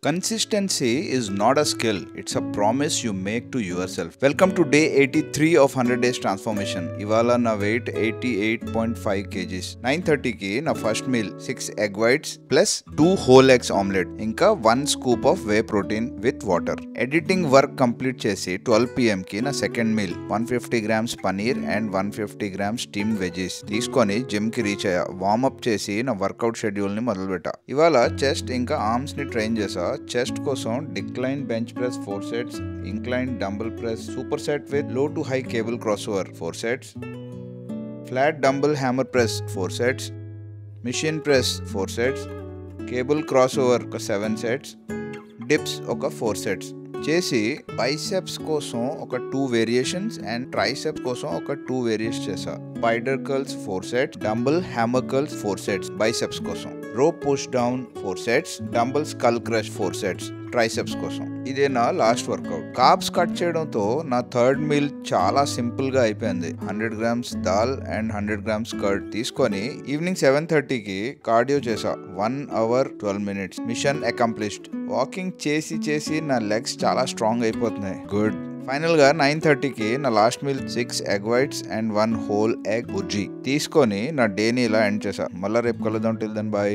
Consistency is not a skill, it's a promise you make to yourself. Welcome to day 83 of 100 days transformation. Ivala na weight 88.5 kgs. 9:30 ki na first meal 6 egg whites plus 2 whole eggs omelette. Inka 1 scoop of whey protein with water. Editing work complete chesi 12 pm ki na second meal 150 grams paneer and 150 grams steamed veggies. Teeskoni gym ki reach aya. Warm up chesi na workout schedule ni మొదలుపెట్టా. ఇవాళ chest ఇంకా arms ని train చేసా. Chest కోసం decline bench press 4 sets, incline dumbbell press super set with low to high cable cross over 4 sets, flat dumbbell hammer press 4 sets, machine press 4 sets, cable cross over ఒక 7 sets, dips ఒక 4 sets చేసి biceps కోసం ఒక 2 variations and triceps కోసం ఒక 2 variations చేసా. Spider curls 4 sets, dumbbell hammer curls 4 sets biceps కోసం, rope push down 4 sets, dumbbell skull crush 4 sets triceps కోసం. ఇదే నా లాస్ట్ వర్కౌట్. కార్బ్స్ కట్ చేయడంతో నా థర్డ్ మీల్ చాలా సింపుల్ గా అయిపోయింది. 100 grams dal and 100 grams curd తీసుకొని ఈవినింగ్ 7:30 కి కార్డియో చేసా. 1 hour 12 minutes. Mission accomplished. Walking చేసి చేసి నా లెగ్స్ చాలా స్ట్రాంగ్ అయిపోతున్నాయి. గుడ్. ఫైనల్ గా 9:30 కి నా last meal 6 egg whites and 1 whole egg bhurji తీసుకొని నా డేని ఇలా ఎండ్ చేసా. మళ్ళా రేపు కలుద్దాం. Till then by.